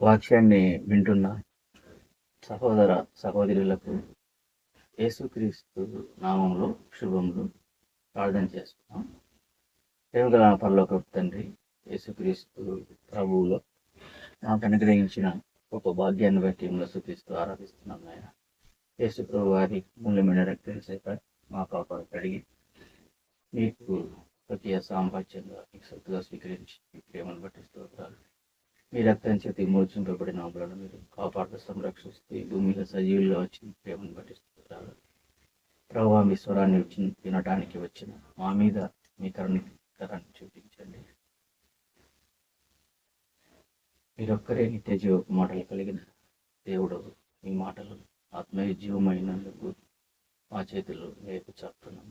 వాక్యాన్ని వింటున్న సహోదర సహోదరులకు యేసుక్రీస్తు నామంలో శుభములు ప్రార్థన చేస్తున్నాం. ప్రేమగల పరలోకపు తండ్రి, యేసుక్రీస్తు ప్రభువులో మాకు అనుగ్రహించిన గొప్ప భాగ్యాన్ని బట్టి మిమ్మల్ని స్తుతిస్తూ ఆరాధిస్తున్నాం. ఆయన యేసు ప్రభు వారి మూల్యమైన రక్తం చేత మా పాపాలు కడిగి మీకు ప్రతి సాంపాత్యంగా మీకు సత్తుగా స్వీకరించి మీ ప్రేమను బట్టి స్తోత్రాలు. మీ రక్తం చేతి మోచింపబడిన ఆంబలను మీరు కాపాడుతూ సంరక్షిస్తూ ఈ భూమిలో సజీవుల్లో వచ్చిన ప్రేమను పట్టిస్తున్నారు. ప్రభావ మీ స్వరాన్ని వినటానికి వచ్చిన మా మీద మీ కరుణాన్ని చూపించండి. మీరొక్కరే నిత్య జీవ మాటలు కలిగిన దేవుడు. మీ మాటలు ఆత్మీయ జీవమైనందుకు మా చేతుల్లో రేపు చెప్తున్నాం.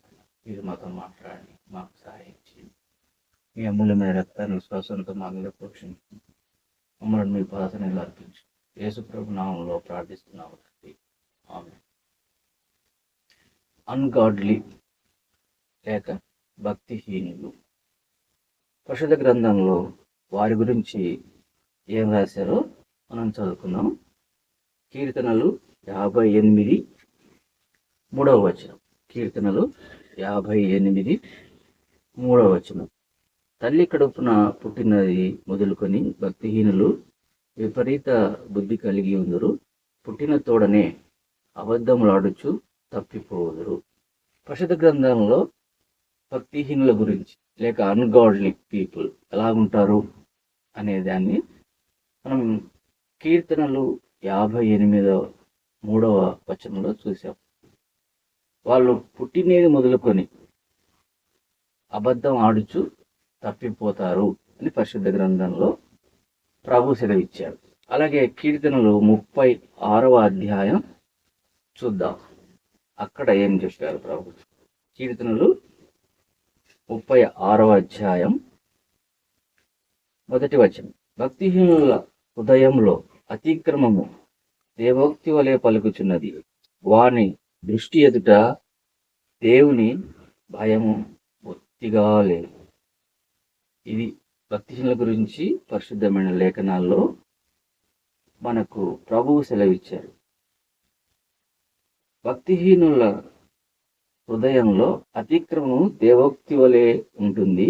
మీరు మాతో మాట్లాడి మాకు సహాయం చేయండి. మీ అమూల్యమైన రక్తాన్ని విశ్వాసంతో మా మీద పోషించండి. మమ్మల్ని మీ ప్రార్థనలు అర్పించు. యేసు ప్రభు నామంలో ప్రార్థిస్తున్నాము. ఆమేన్. అన్గాడ్లీ లేక భక్తిహీనులు. పరిశుద్ధ గ్రంథంలో వారి గురించి ఏం రాశారో మనం చదువుకుందాం. కీర్తనలు 58 3వ వచనం. కీర్తనలు 58 3వ వచనం. తల్లి కడుపున పుట్టినది మొదలుకొని భక్తిహీనులు విపరీత బుద్ధి కలిగి ఉందరు. పుట్టిన తోడనే అబద్ధములాడుచు తప్పిపోదురు. పరిశుద్ధ గ్రంథంలో భక్తిహీనుల గురించి లేక అన్గాడ్లీ పీపుల్ ఎలా ఉంటారు అనే దాన్ని మనం కీర్తనలు 58 3వ వచనంలో చూసాం. వాళ్ళు పుట్టినది మొదలుకొని అబద్ధం ఆడుచు తప్పిపోతారు అని పరిశుద్ధ గ్రంథంలో ప్రభు సెలవిచ్చారు. అలాగే కీర్తనలు 36వ అధ్యాయం చూద్దాం. అక్కడ ఏం చెప్పారు ప్రభు? కీర్తనలు 36వ అధ్యాయం 1వ వచనం. భక్తిహీనుల హృదయంలో అతిక్రమము దేవోక్తి వలె పలుకుచున్నది. వాని దృష్టి ఎదుట దేవుని భయము బొత్తిగా లేదు. ఇది భక్తిహీనుల గురించి పరిశుద్ధమైన లేఖనాల్లో మనకు ప్రభువు సెలవిచ్చారు. భక్తిహీనుల హృదయంలో అతిక్రమం దేవోక్తి వలె ఉంటుంది.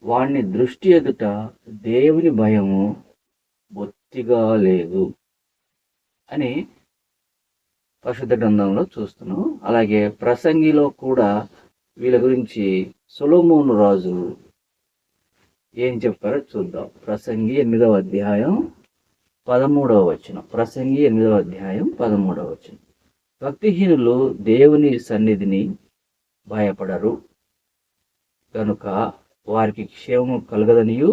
వాణ్ణి దృష్టి ఎదుట దేవుని భయము బొత్తిగా లేదు అని పరిశుద్ధ గ్రంథంలో చూస్తున్నాం. అలాగే ప్రసంగిలో కూడా వీళ్ళ గురించి సొలొమోను రాజు ఏం చెప్పారో చూద్దాం. ప్రసంగి 8వ అధ్యాయం 13వ వచనం. ప్రసంగి 8వ అధ్యాయం 13వ వచనం. భక్తిహీనులు దేవుని సన్నిధిని భయపడరు కనుక వారికి క్షేమము కలగదనియు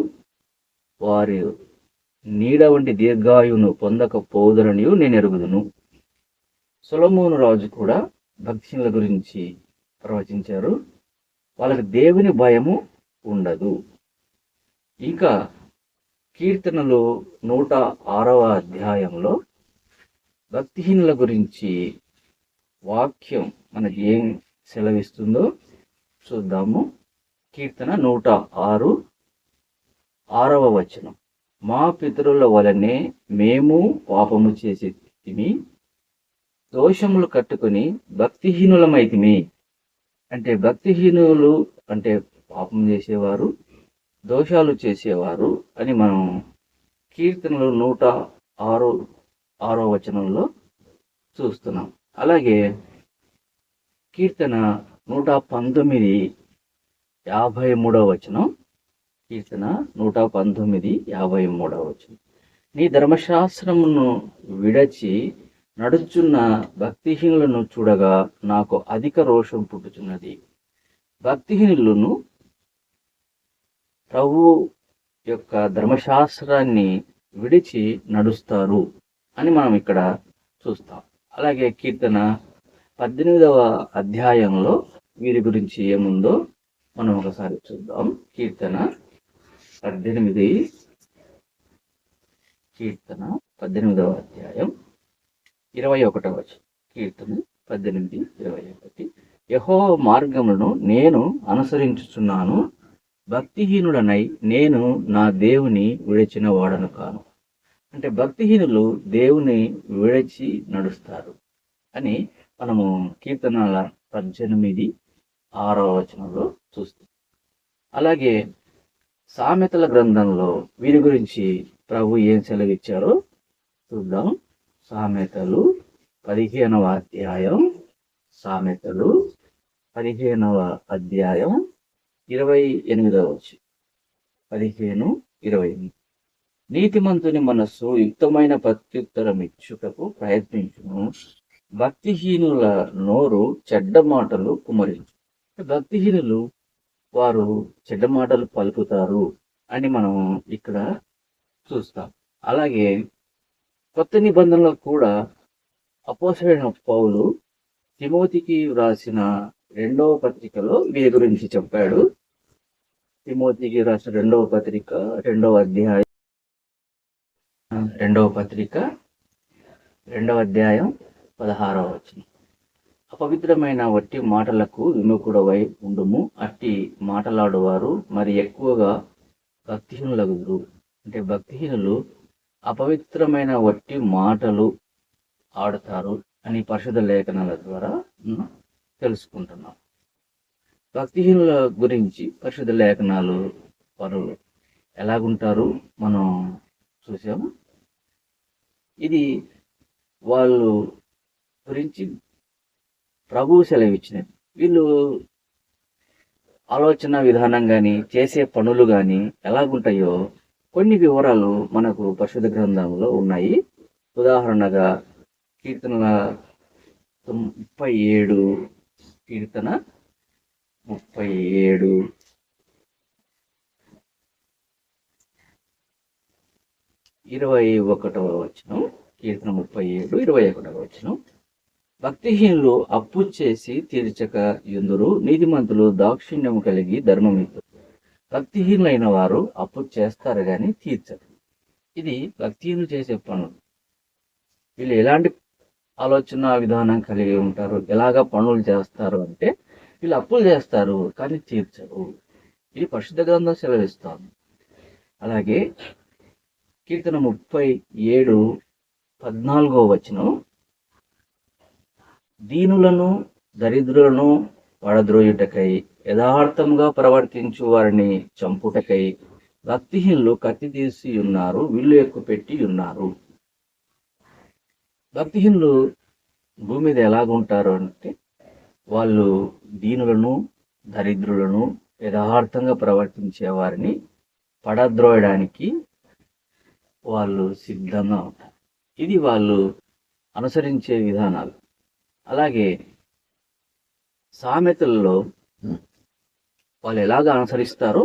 వారి నీడ వంటి దీర్ఘాయువును పొందకపోదురనియు నేను ఎరుగుదును. సొలొమోను రాజు కూడా భక్తిహీనుల గురించి ప్రవచించారు. వాళ్ళకి దేవుని భయము ఉండదు. ఇంకా కీర్తనలు 106వ అధ్యాయంలో భక్తిహీనుల గురించి వాక్యం మనకి ఏం సెలవిస్తుందో చూద్దాము. కీర్తన 106 6వ వచనం. మా పితరుల వలనే మేము పాపము చేసేతిమి, దోషములు కట్టుకొని భక్తిహీనులమైతిమి. అంటే భక్తిహీనులు అంటే పాపం చేసేవారు, దోషాలు చేసేవారు అని మనం కీర్తనలు 106వ వచనంలో చూస్తున్నాం. అలాగే కీర్తన 119 53వ వచనం. కీర్తన 119 53వ వచనం. నీ ధర్మశాస్త్రమును విడచి నడుచున్న భక్తిహీనులను చూడగా నాకు అధిక రోషం పుట్టుచున్నది. భక్తిహీనులను ప్రభు యొక్క ధర్మశాస్త్రాన్ని విడిచి నడుస్తారు అని మనం ఇక్కడ చూస్తాం. అలాగే కీర్తన 18వ అధ్యాయంలో వీరి గురించి ఏముందో మనం ఒకసారి చూద్దాం. కీర్తన 18వ అధ్యాయం 21వ వచనం. కీర్తన 18:21. యెహోవా మార్గములను నేను అనుసరించుచున్నాను, భక్తిహీనుడనై నేను నా దేవుని విడిచిన వాడను కాను. అంటే భక్తిహీనులు దేవుని విడిచి నడుస్తారు అని మనము కీర్తనల 18:6 చూస్తాం. అలాగే సామెతల గ్రంథంలో వీరి గురించి ప్రభు ఏం సెలవిచ్చారో చూద్దాం. సామెతలు 15వ అధ్యాయం, సామెతలు 15వ అధ్యాయం 28వ వచనం. 15:28. నీతిమంతుని మనస్సు యుక్తమైన ప్రత్యుత్తరం ఇచ్చుటకు ప్రయత్నించును, భక్తిహీనుల నోరు చెడ్డ మాటలు కుమరించు. భక్తిహీనులు వారు చెడ్డ మాటలు పలుకుతారు అని మనం ఇక్కడ చూస్తాం. అలాగే కొత్త నిబంధనలో కూడా అపోస్తలుడైన పౌలు తిమోతికి వ్రాసిన 2వ పత్రికలో వీరి గురించి చెప్పాడు. తిమోతికి రాసిన 2వ పత్రిక 2వ అధ్యాయం 2వ పత్రిక 2వ అధ్యాయం 16వ వచనం. అపవిత్రమైన వట్టి మాటలకు విముఖుడవై ఉండుము, అట్టి మాటలాడువారు మరి ఎక్కువగా భక్తిహీనులగుదురు. అంటే భక్తిహీనులు అపవిత్రమైన వట్టి మాటలు ఆడతారు అని పరిశుద్ధ లేఖనాల ద్వారా తెలుసుకుంటున్నాం. భక్తిహీనుల గురించి పరిశుద్ధ లేఖనాలు వారు ఎలాగుంటారు మనం చూసాము. ఇది వాళ్ళు గురించి ప్రభువు సెలవిచ్చినది. వీళ్ళు ఆలోచన విధానం కానీ చేసే పనులు కానీ ఎలాగుంటాయో కొన్ని వివరాలు మనకు పరిశుద్ధ గ్రంథంలో ఉన్నాయి. ఉదాహరణగా కీర్తన 37 21వ వచనం. కీర్తన 37:21వ వచనం. భక్తిహీనులు అప్పు చేసి తీర్చక యుందురు, నీతిమంతులు దాక్షిణ్యము కలిగి ధర్మమిత్తురు. భక్తిహీనులైన వారు అప్పు చేస్తారు కానీ తీర్చరు. ఇది భక్తిహీనులు చేసే పనులు. వీళ్ళు ఎలాంటి ఆలోచన విధానం కలిగి ఉంటారు, ఎలాగ పనులు చేస్తారు అంటే వీళ్ళు అప్పులు చేస్తారు కానీ తీర్చరు. ఇది పరిశుద్ధ గ్రంథం సెలవిస్తాను. అలాగే కీర్తన 37:14వ వచనం. దీనులను దరిద్రులను పడద్రోయుటకై యథార్థంగా ప్రవర్తించు వారిని చంపుటకై భక్తిహీనులు కత్తి తీసి ఉన్నారు, విల్లు ఎక్కుపెట్టి ఉన్నారు. భక్తిహీనులు భూమి మీద ఎలాగుంటారు అంటే వాళ్ళు దీనులను దరిద్రులను యథార్థంగా ప్రవర్తించే వారిని పడద్రోయడానికి వాళ్ళు సిద్ధంగా ఉంటారు. ఇది వాళ్ళు అనుసరించే విధానాలు. అలాగే సామెతల్లో వాళ్ళు ఎలాగ అనుసరిస్తారో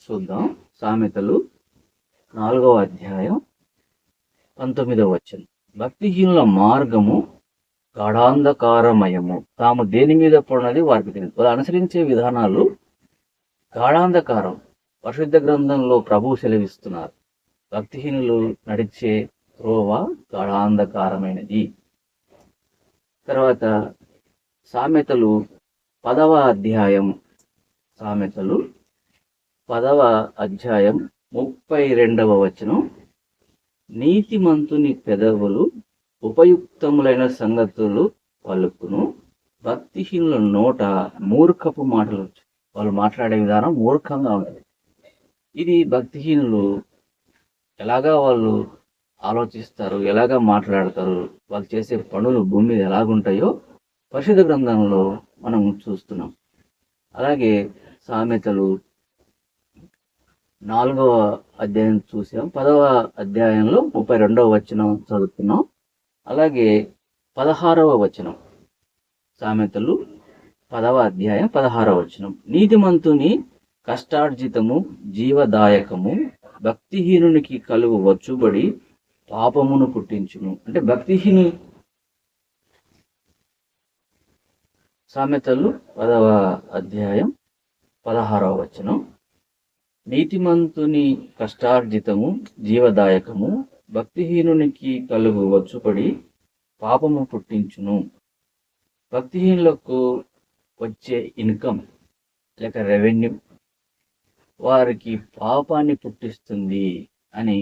చూద్దాం. సామెతలు 4వ అధ్యాయం 19వ వచనం. భక్తిహీనుల మార్గము గాఢాంధకారమయము, తాము దేని మీద పడినది వారికి తెలియదు. వాళ్ళు అనుసరించే విధానాలు గాఢాంధకారం. పరిశుద్ధ గ్రంథంలో ప్రభువు సెలవిస్తున్నారు, భక్తిహీనులు నడిచే త్రోవ గాఢాంధకారమైనది. తర్వాత సామెతలు 10వ అధ్యాయం 32వ వచనం. నీతిమంతుని పెదవులు ఉపయుక్తములైన సంగతులు పలుకును, భక్తిహీనుల నోట మూర్ఖపు మాటలు. వాళ్ళు మాట్లాడే విధానం మూర్ఖంగా ఉంటుంది. ఇది భక్తిహీనులు ఎలాగా వాళ్ళు ఆలోచిస్తారు, ఎలాగా మాట్లాడతారు, వాళ్ళు చేసే పనులు భూమి మీద ఎలాగుంటాయో పరిశుద్ధ గ్రంథంలో మనం చూస్తున్నాం. అలాగే సామెతలు 4వ అధ్యాయం చూసాం. 10వ అధ్యాయంలో 32వ వచనం చదువుతున్నాం. అలాగే 16వ వచనం. సామెతలు 10వ అధ్యాయం 16వ వచనం. నీతిమంతుని కష్టార్జితము జీవదాయకము, భక్తిహీనునికి కలుగు వచ్చుబడి పాపమును పుట్టించును. అంటే భక్తిహీను. సామెతలు 10వ అధ్యాయం 16వ వచనం. నీతిమంతుని కష్టార్జితము జీవదాయకము, భక్తిహీనునికి కలుగు వచ్చుపడి పాపము పుట్టించును. భక్తిహీనులకు వచ్చే ఇన్కమ్ లేక రెవెన్యూ వారికి పాపాన్ని పుట్టిస్తుంది అని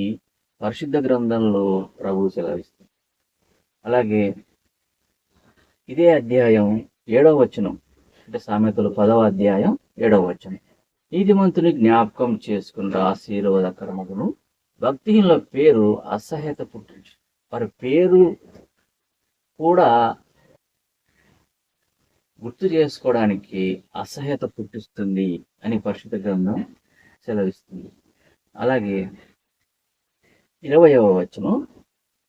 పరిశుద్ధ గ్రంథంలో ప్రభువు సెలవిస్తుంది. అలాగే ఇదే అధ్యాయం 7వ వచనం, అంటే సామెతలు 10వ అధ్యాయం 7వ వచనం, నీతిమంతుని జ్ఞాపకం చేసుకున్న ఆశీర్వాదకరమును భక్తిహీనుల పేరు అసహ్యత పుట్టించు. వారి పేరు కూడా గుర్తు చేసుకోవడానికి అసహ్యత పుట్టిస్తుంది అని పరిశుద్ధ గ్రంథం సెలవిస్తుంది. అలాగే 20వ వచనం,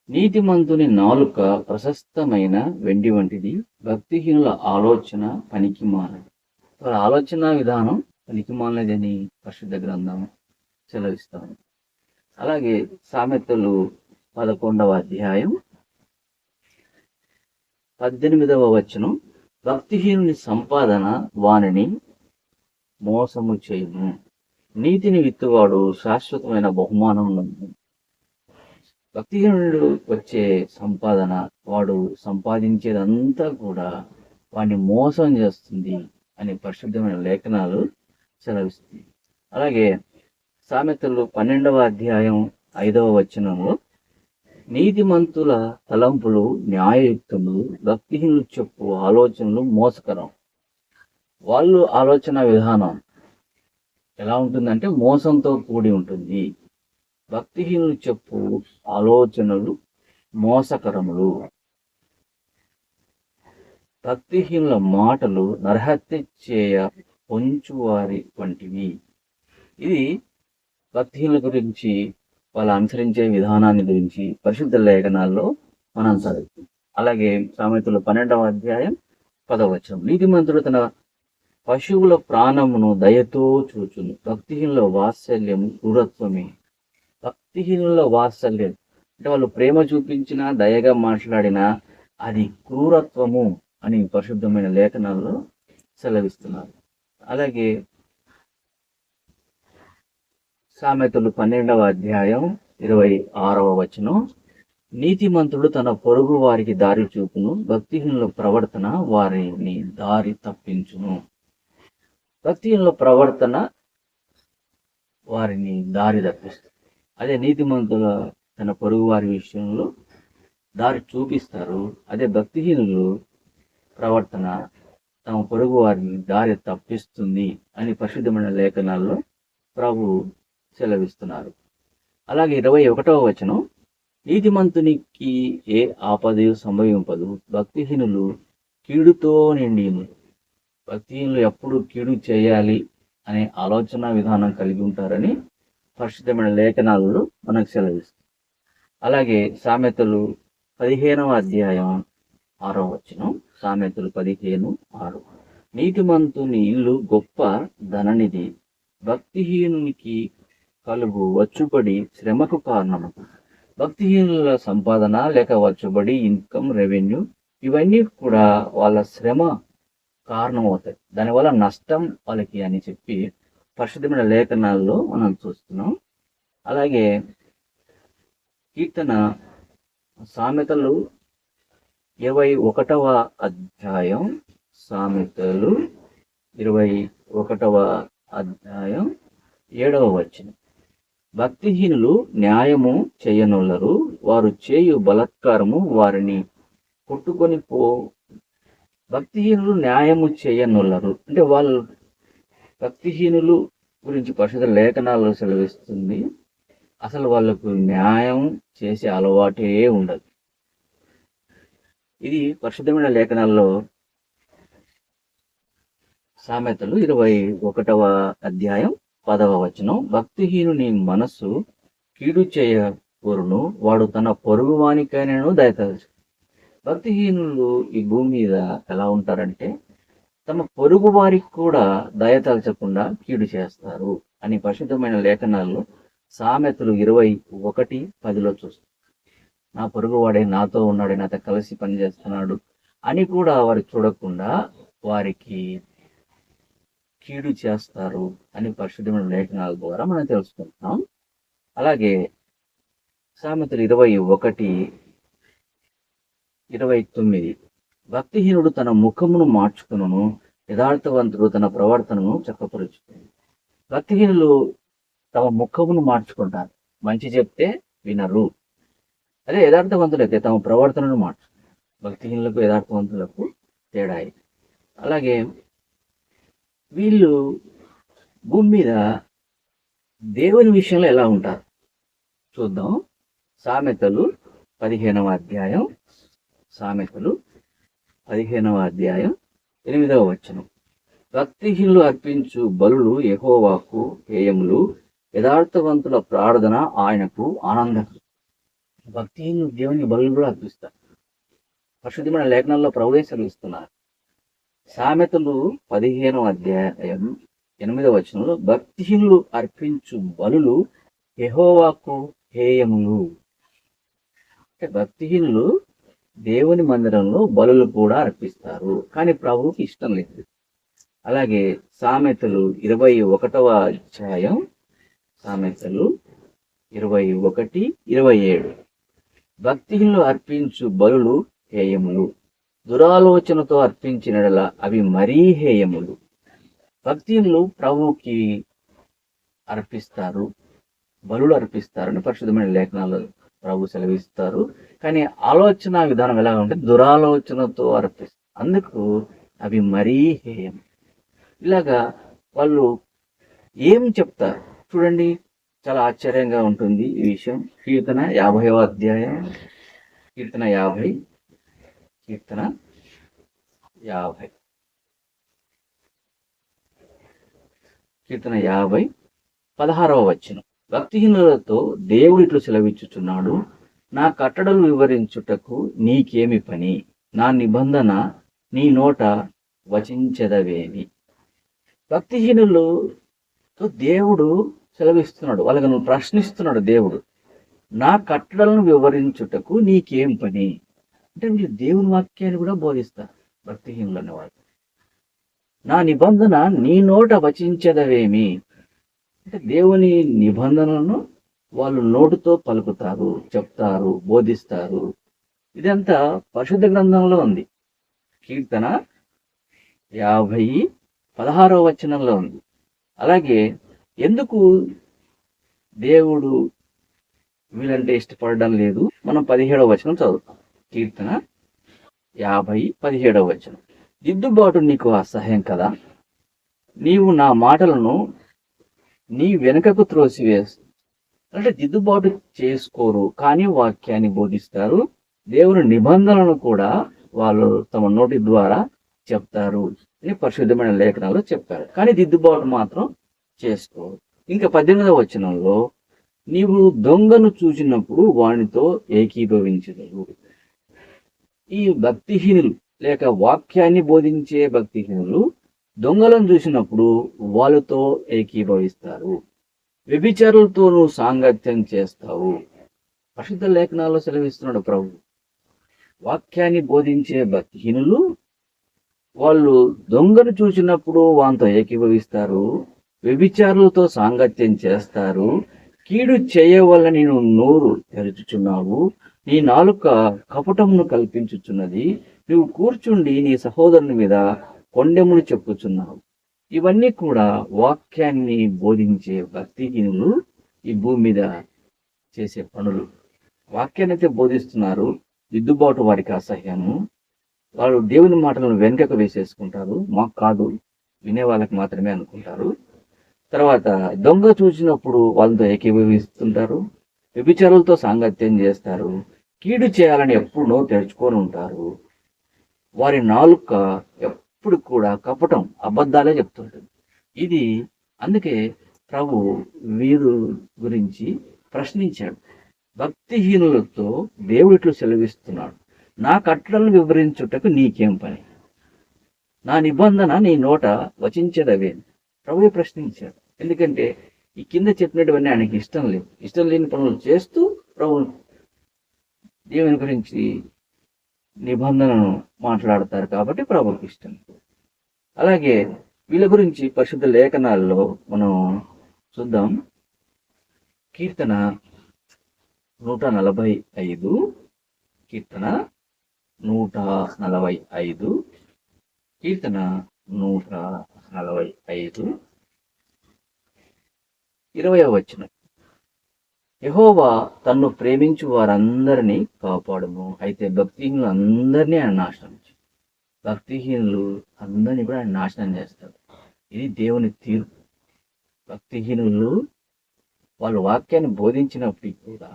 నీతిమంతుని నాలుక ప్రశస్తమైన వెండి వంటిది, భక్తిహీనుల ఆలోచన పనికిమాలినది. వారి ఆలోచన విధానం పనికిమాలినదని పరిశుద్ధ గ్రంథం సెలవిస్తాము. అలాగే సామెతలు 11వ అధ్యాయం 18వ వచనం, భక్తిహీనుని సంపాదన వానిని మోసము చేయును, నీతిని విత్తువాడు శాశ్వతమైన బహుమానం నందు. భక్తిహీనుడు వచ్చే సంపాదన, వాడు సంపాదించేదంతా కూడా వాడిని మోసం చేస్తుంది అని పరిశుద్ధమైన లేఖనాలు సెలవిస్తుంది. అలాగే సామెతలు 12వ అధ్యాయం 5వ వచనంలో, నీతిమంతుల తలంపులు న్యాయయుక్తములు, భక్తిహీనులు చెప్పు ఆలోచనలు మోసకరం. వాళ్ళు ఆలోచన విధానం ఎలా ఉంటుందంటే మోసంతో కూడి ఉంటుంది. భక్తిహీనులు చెప్పు ఆలోచనలు మోసకరములు. భక్తిహీనుల మాటలు నరహత్య చేయ పొంచువారి వంటివి. ఇది భక్తిహీనుల గురించి, వాళ్ళు అనుసరించే విధానాన్ని గురించి పరిశుద్ధ లేఖనాల్లో మనం చదువుతాం. అలాగే సామెతలు 12వ అధ్యాయం 10వ వచనం, నీతిమంతుడు తన పశువుల ప్రాణమును దయతో చూచును, భక్తిహీనుల వాత్సల్యం క్రూరత్వమే. భక్తిహీనుల వాత్సల్యం అంటే వాళ్ళు ప్రేమ చూపించినా, దయగా మాట్లాడినా అది క్రూరత్వము అని పరిశుద్ధమైన లేఖనాల్లో సెలవిస్తున్నారు. అలాగే సామెతలు 12వ అధ్యాయం 26వ వచనం, నీతిమంతుడు తన పొరుగు వారికి దారి చూపును, భక్తిహీనుల ప్రవర్తన వారిని దారి తప్పించును. భక్తిహీనుల ప్రవర్తన వారిని దారి తప్పిస్తుంది. అదే నీతిమంతుల తన పొరుగు వారి విషయంలో దారి చూపిస్తారు. అదే భక్తిహీనులు ప్రవర్తన తమ పొరుగు వారిని దారి తప్పిస్తుంది అని పరిశుద్ధమైన లేఖనాల్లో ప్రభు సెలవిస్తున్నారు. అలాగే 21వ వచనం, నీతిమంతునికి ఏ ఆపదయు సంభవింపదు, భక్తిహీనులు కీడుతో నిండిను. భక్తిహీనులు ఎప్పుడు కీడు చేయాలి అనే ఆలోచన విధానం కలిగి ఉంటారని పరిశుద్ధమైన లేఖనాలలో మనకు సెలవిస్తుంది. అలాగే సామెతలు 15వ అధ్యాయం 6వ వచనం, సామెతలు 15:6, నీతిమంతుని ఇల్లు గొప్ప ధననిధి, భక్తిహీనునికి కలుగు వచ్చుబడి శ్రమకు కారణము. భక్తిహీనుల సంపాదన లేక వచ్చుబడి, ఇన్కమ్, రెవెన్యూ, ఇవన్నీ కూడా వాళ్ళ శ్రమ కారణమవుతాయి. దానివల్ల నష్టం వాళ్ళకి అని చెప్పి పరిశుద్ధమైన లేఖనాల్లో మనం చూస్తున్నాం. అలాగే కీర్తన సామెతలు 21వ అధ్యాయం, సామెతలు 21వ అధ్యాయం 7వ వచనం, భక్తిహీనులు న్యాయము చేయనొల్లరు, వారు చేయు బలాత్కారము వారిని కొట్టుకొని పో. భక్తిహీనులు న్యాయము చేయనొల్లరు అంటే వాళ్ళు, భక్తిహీనులు గురించి పరిశుద్ధ లేఖనాల్లో సెలవిస్తుంది, అసలు వాళ్ళకు న్యాయం చేసే అలవాటే ఉండదు. ఇది పరిశుద్ధమైన లేఖనాల్లో సామెతలు 21వ అధ్యాయం 10వ వచనం, భక్తిహీనుని మనస్సు కీడు చేయకూరును, వాడు తన పొరుగు వానికైనను దయతలచు. భక్తిహీనులు ఈ భూమి మీద ఎలా ఉంటారంటే తమ పొరుగు వారికి కూడా దయతలచకుండా కీడు చేస్తారు అని పరిశుద్ధమైన లేఖనాల్లో సామెతలు 21:10లో చూస్తారు. నా పొరుగువాడే నాతో ఉన్నాడే, నాతో కలిసి పనిచేస్తున్నాడు అని కూడా వారు చూడకుండా వారికి కీడు చేస్తారు అని పరిశుద్ధమైన లేఖనాల ద్వారా మనం తెలుసుకుంటున్నాం. అలాగే సామెతలు 21:29, భక్తిహీనుడు తన ముఖమును మార్చుకును, యథార్థవంతుడు తన ప్రవర్తనను చక్కపరుచుకును. భక్తిహీనులు తమ ముఖమును మార్చుకుంటారు. మంచి చెప్తే వినరు. అదే యథార్థవంతులైతే తమ ప్రవర్తనను మార్చు. భక్తిహీనులకు యథార్థవంతులకు తేడా ఇది. అలాగే వీళ్ళు భూమి మీద దేవుని విషయంలో ఎలా ఉంటారు చూద్దాం. సామెతలు 15వ అధ్యాయం, సామెతలు 15వ అధ్యాయం 8వ వచనం. భక్తిహీనులు అర్పించు బలులు యెహోవాకు హేయములు, యథార్థవంతుల ప్రార్థన ఆయనకు ఆనందకరం. భక్తిహీనులు దేవుని బలులు కూడా అర్పిస్తారు. పరిశుద్ధమైన లేఖనాల్లో ప్రభువే సెలవిస్తున్నారు. సామెతలు 15వ అధ్యాయం 8వ వచనంలో భక్తిహీనులు అర్పించు బలులు యెహోవాకు హేయములు. అంటే భక్తిహీనులు దేవుని మందిరంలో బలులు కూడా అర్పిస్తారు, కానీ ప్రభువుకి ఇష్టం లేదు. అలాగే సామెతలు 21వ అధ్యాయం, సామెతలు 21, 27. భక్తిహీనులు అర్పించు బలులు హేయములు, దురాలోచనతో అర్పించినడల అవి మరీ హేయములు. భక్తిహీనులు ప్రభువుకి అర్పిస్తారు, బలులు అర్పిస్తారని పరిశుద్ధమైన లేఖనాలు ప్రభు సెలవిస్తారు. కానీ ఆలోచన విధానం ఎలా ఉంటే దురాలోచనతో అర్పిస్తారు, అందుకు అవి మరీ హేయం. ఇలాగా వాళ్ళు ఏం చెప్తారు చూడండి, చాలా ఆశ్చర్యంగా ఉంటుంది ఈ విషయం. కీర్తన 50వ అధ్యాయం, కీర్తన 50, కీర్తన 50, కీర్తన 50, 16వ వచనం. భక్తిహీనులతో దేవుడు ఇట్లు సెలవిచ్చుచున్నాడు, నా కట్టడలు వివరించుటకు నీకేమి పని, నా నిబంధన నీ నోట వచించెదవేమి. భక్తిహీనులతో దేవుడు సెలవిస్తున్నాడు, వాళ్ళను ప్రశ్నిస్తున్నాడు దేవుడు. నా కట్టడలను వివరించుటకు నీకేం పని అంటే మీరు దేవుని వాక్యాన్ని కూడా బోధిస్తారు భక్తిహీనులు అనేవాళ్ళు. నా నిబంధన నీ నోట వచించెదవేమి అంటే దేవుని నిబంధనలను వాళ్ళు నోటుతో పలుకుతారు, చెప్తారు, బోధిస్తారు. ఇదంతా పరిశుద్ధ గ్రంథంలో ఉంది. కీర్తన 50, 16వ వచనంలో ఉంది. అలాగే ఎందుకు దేవుడు వీళ్ళంటే ఇష్టపడడం లేదు, మనం 17వ వచనం చదువుతాం. కీర్తన 50, 17వ వచనం. దిద్దుబాటు నీకు అసహ్యం కదా, నీవు నా మాటలను నీ వెనుకకు త్రోసివేసు. అంటే దిద్దుబాటు చేసుకోరు, కానీ వాక్యాన్ని బోధిస్తారు. దేవుని నిబంధనలను కూడా వాళ్ళు తమ నోటి ద్వారా చెప్తారు అని పరిశుద్ధమైన లేఖనాలు చెప్పారు, కానీ దిద్దుబాటు మాత్రం చేసుకోరు. ఇంకా 18వ వచనంలో నీవు దొంగను చూసినప్పుడు వానితో ఏకీభవించదు. ఈ భక్తిహీనులు లేక వాక్యాన్ని బోధించే భక్తిహీనులు దొంగలను చూసినప్పుడు వాళ్ళతో ఏకీభవిస్తారు. వ్యభిచారులతో నువ్వు సాంగత్యం చేస్తావు. పరిశుద్ధ లేఖనాల్లో సెలవిస్తున్నాడు ప్రభు. వాక్యాన్ని బోధించే భక్తిహీనులు వాళ్ళు దొంగను చూసినప్పుడు వానితో ఏకీభవిస్తారు, వ్యభిచారులతో సాంగత్యం చేస్తారు. కీడు చేయవలని నువ్వు నోరు తెరుచుచున్నావు, నీ నాలుక కపటమును కల్పించుచున్నది, నువ్వు కూర్చుండి నీ సహోదరుని మీద కొండెములు చెప్పుచున్నావు. ఇవన్నీ కూడా వాక్యాన్ని బోధించే భక్తిహీనులు ఈ భూమి మీద చేసే పనులు. వాక్యాన్ని అయితే బోధిస్తున్నారు, దిద్దుబాటు వారికి అసహ్యము. వాళ్ళు దేవుని మాటలను వెనుకకు వేసేసుకుంటారు, మాకు కాదు వినే వాళ్ళకి మాత్రమే అనుకుంటారు. తర్వాత దొంగ చూసినప్పుడు వాళ్ళతో ఏకీభవిస్తుంటారు, వ్యభిచారులతో సాంగత్యం చేస్తారు, కీడు చేయాలని ఎప్పుడు నోరు తెరుచుకొని ఉంటారు. వారి నాలుక ఎప్పుడు కూడా కపటం, అబద్ధాలే చెప్తుంటుంది. ఇది అందుకే ప్రభు వీరు గురించి ప్రశ్నించాడు. భక్తిహీనులతో దేవుడు ఇట్లు సెలవిస్తున్నాడు, నా కట్టడలను వివరించుటకు నీకేం పని, నా నిబంధన నీ నోట వచించేదవే. ప్రభువే ప్రశ్నించాడు. ఎందుకంటే ఈ కింద చెప్పినటువన్నీ ఆయనకి ఇష్టం లేదు. ఇష్టం లేని పనులు చేస్తూ ప్రభు దేవుని గురించి నిబంధనను మాట్లాడతారు కాబట్టి ప్రభుకి ఇష్టం. అలాగే వీళ్ళ గురించి పరిశుద్ధ లేఖనాల్లో మనం చూద్దాం. కీర్తన 145, కీర్తన 145, కీర్తన 145, 20వ వచనం. యెహోవా తన్ను ప్రేమించు వారందరినీ కాపాడును. అయితే భక్తిహీనులు అందరినీ ఆయన నాశనం చేస్తాడు. భక్తిహీనులు అందరినీ కూడా ఆయన నాశనం చేస్తాడు. ఇది దేవుని తీర్పు. భక్తిహీనులు వాళ్ళు వాక్యాన్ని బోధించినప్పటికీ కూడా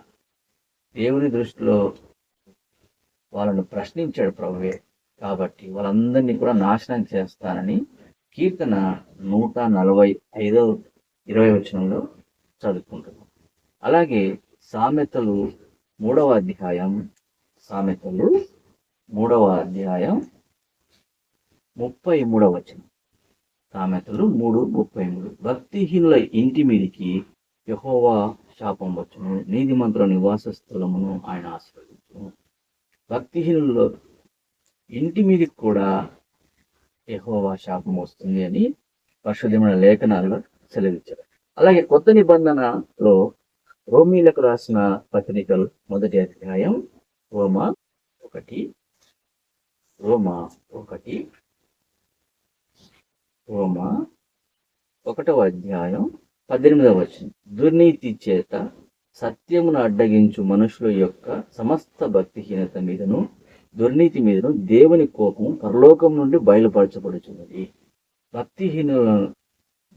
దేవుని దృష్టిలో వాళ్ళను ప్రశ్నించాడు ప్రభువే. కాబట్టి వాళ్ళందరినీ కూడా నాశనం చేస్తానని కీర్తన 145:20 వచనంలో చదువుకుంటున్నాం. అలాగే సామెతలు 3వ అధ్యాయం 33వ వచనం. సామెతలు 3:33. భక్తిహీనుల ఇంటి మీదికి యెహోవా శాపం వచ్చును, నీతిమంతుల నివాస స్థలమును ఆయన ఆశీర్వదించును. భక్తిహీనుల ఇంటి మీదకి కూడా యెహోవా శాపం వస్తుంది అని పరిశుద్ధమైన లేఖనాల్లో సెలవిచ్చారు. అలాగే కొత్త నిబంధనలో రోమీలకు రాసిన పత్రికలు 1వ అధ్యాయం రోమా 1 రోమా 1వ అధ్యాయం 18వ వచనం. దుర్నీతి చేత సత్యమును అడ్డగించు మనుషుల యొక్క సమస్త భక్తిహీనత మీదను దుర్నీతి మీదను దేవుని కోపం పరలోకం నుండి బయలుపరచబడుచున్నది. భక్తిహీనుల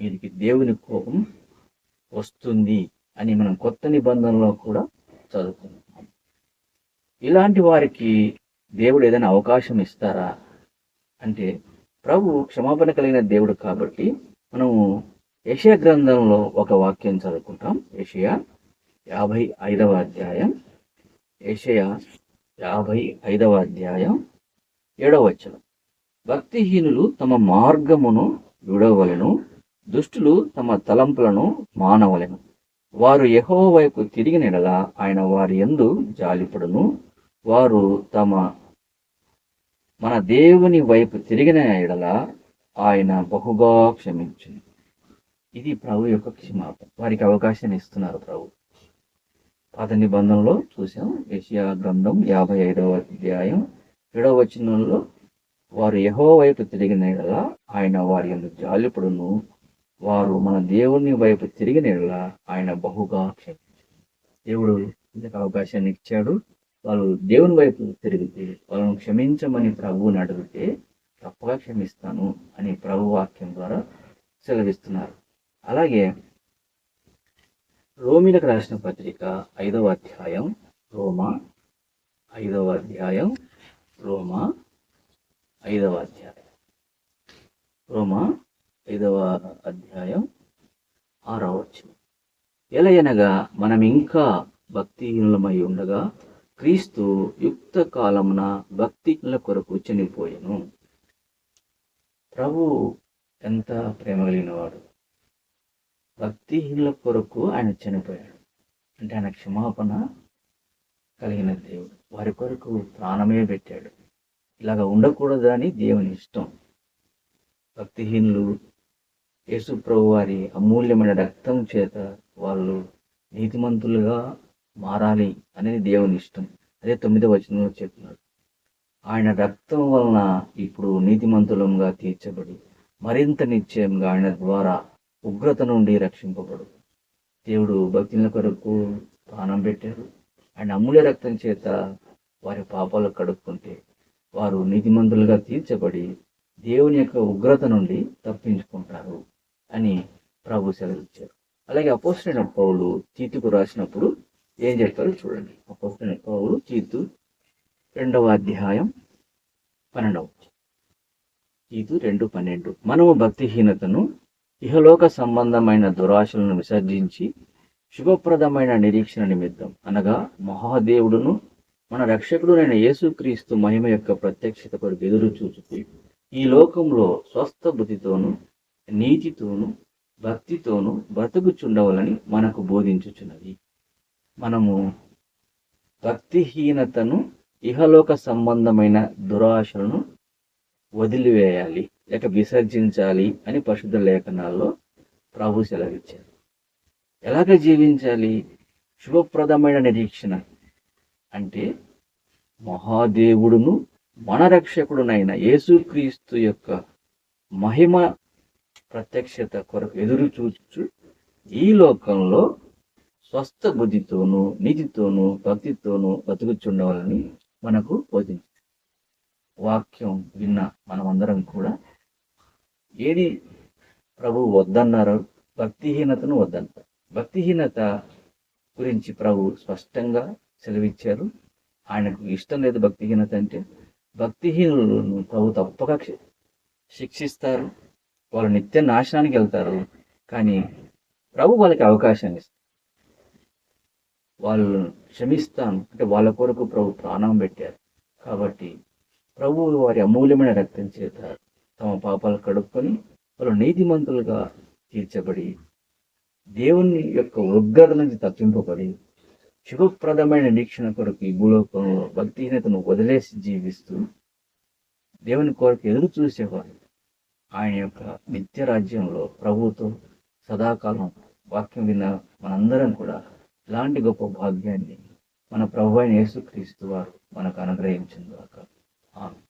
మీదకి దేవుని కోపం వస్తుంది అని మనం కొత్త నిబంధనలో కూడా చదువుతున్నాం. ఇలాంటి వారికి దేవుడు ఏదైనా అవకాశం ఇస్తారా అంటే, ప్రభు క్షమాపణ కలిగిన దేవుడు కాబట్టి మనము యెషయా గ్రంథంలో ఒక వాక్యం చదువుకుంటాం. యెషయా 55వ అధ్యాయం 7వ వచనం. భక్తిహీనులు తమ మార్గమును విడవలెను, దుష్టులు తమ తలంపులను మానవలెను. వారు యెహోవా వైపు తిరిగిన యెడల ఆయన వారి యందు జాలిపడును. వారు మన దేవుని వైపు తిరిగిన యెడల ఆయన బహుగా క్షమించును. ఇది ప్రభు యొక్క క్షమాపణ. వారికి అవకాశాన్ని ఇస్తున్నారు ప్రభు. పాత నిబంధనలో చూసాం. యెషయా గ్రంథం 55వ అధ్యాయం 7వ వచనంలో వారు యెహోవా వైపు తిరిగిన యెడల ఆయన వారి యందు జాలిపడును. వారు మన దేవుని వైపు తిరిగిన యెడల ఆయన బహుగా క్షమించును. దేవుడు ఇంతకు అవకాశాన్ని ఇచ్చాడు. వాళ్ళు దేవుని వైపు తిరిగితే, వాళ్ళను క్షమించమని ప్రభువుని అడిగితే తప్పగా క్షమిస్తాను అని ప్రభు వాక్యం ద్వారా సెలవిస్తున్నారు. అలాగే రోమీలకు రాసిన పత్రిక 5వ అధ్యాయం రోమా 5వ అధ్యాయం 6వ వచనం. ఎలయనగా మనం ఇంకా భక్తిహీనులమై ఉండగా క్రీస్తు యుక్త కాలమున భక్తిహీనుల కొరకు చనిపోయెను. ప్రభు ఎంత ప్రేమ కలిగినవాడు. భక్తిహీనుల కొరకు ఆయన చనిపోయాడు అంటే ఆయన క్షమాపణ కలిగిన దేవుడు. వారి కొరకు ప్రాణమే పెట్టాడు. ఇలాగ ఉండకూడదని దేవుని ఇష్టం. భక్తిహీనులు యేసు ప్రభు వారి అమూల్యమైన రక్తం చేత వాళ్ళు నీతిమంతులుగా మారాలి అనేది దేవుని ఇష్టం. అదే 9వ వచనంలో చెప్తున్నాడు. ఆయన రక్తం వలన ఇప్పుడు నీతిమంతులంగా తీర్చబడి మరింత నిశ్చయంగా ఆయన ద్వారా ఉగ్రత నుండి రక్షింపబడు. దేవుడు భక్తుల కొరకు ప్రాణం పెట్టారు. ఆయన అమూల్య రక్తం చేత వారి పాపాలు కడుక్కుంటే వారు నీతిమంతులుగా తీర్చబడి దేవుని యొక్క ఉగ్రత నుండి తప్పించుకుంటారు అని ప్రభు సెలవిచ్చారు. అలాగే అపోస్తలుడైన పౌలు తీతుకు రాసినప్పుడు ఏం చెప్పారో చూడండి. అపోస్తలుడైన పౌలు తీతు 2వ అధ్యాయం 12వ వచనం. తీతు 2:12. మనము భక్తిహీనతను ఇహలోక సంబంధమైన దురాశలను విసర్జించి శుభప్రదమైన నిరీక్షణ నిమిత్తం అనగా మహాదేవుడును మన రక్షకుడునైన యేసుక్రీస్తు మహిమ యొక్క ప్రత్యక్షత కొరకు ఎదురు చూచుతూ ఈ లోకంలో స్వస్థ బుద్ధితోను నీతితోను భక్తితోను బ్రతుకుచుండవలని మనకు బోధించుచున్నది. మనము భక్తిహీనతను ఇహలోక సంబంధమైన దురాశలను వదిలివేయాలి లేక విసర్జించాలి అని పరిశుద్ధ లేఖనాల్లో ప్రభు సెలవిచ్చారు. ఎలాగ జీవించాలి? శుభప్రదమైన నిరీక్షణ అంటే మహాదేవుడును మన రక్షకుడునైన యేసుక్రీస్తు యొక్క మహిమ ప్రత్యక్షత కొరకు ఎదురు చూచు ఈ లోకంలో స్వస్థ బుద్ధితోనూ నీతితోనూ భక్తితోనూ బతుకుచుండవాలని మనకు బోధించారు. వాక్యం విన్న మనమందరం కూడా ఏది ప్రభు వద్దన్నారో భక్తిహీనతను వద్దన్నారు. భక్తిహీనత గురించి ప్రభు స్పష్టంగా సెలవిచ్చారు. ఆయనకు ఇష్టం లేదు భక్తిహీనత అంటే. భక్తిహీనులను ప్రభు తప్పక శిక్షిస్తారు. వాళ్ళు నిత్య నాశనానికి వెళ్తారు. కానీ ప్రభు వాళ్ళకి అవకాశాన్ని ఇస్తారు. వాళ్ళు క్షమిస్తాను అంటే వాళ్ళ కొరకు ప్రభు ప్రాణం పెట్టారు. కాబట్టి ప్రభువు వారి అమూల్యమైన రక్తం చేత తమ పాపాలు కడుక్కొని వాళ్ళు నీతిమంతులుగా తీర్చబడి దేవుని యొక్క ఉగ్రత నుంచి తప్పింపబడి శుభప్రదమైన నిరీక్షణ కొరకు ఈ భూలోకంలో భక్తిహీనతను వదిలేసి జీవిస్తూ దేవుని కొరకు ఎదురు చూసేవారు ఆయన యొక్క నిత్య రాజ్యంలో ప్రభువుతో సదాకాలం వాక్యం విన్న మనందరం కూడా ఇలాంటి గొప్ప భాగ్యాన్ని మన ప్రభు అయిన యేసుక్రీస్తు వారు మనకు అనుగ్రహించింది. ఆమేన్.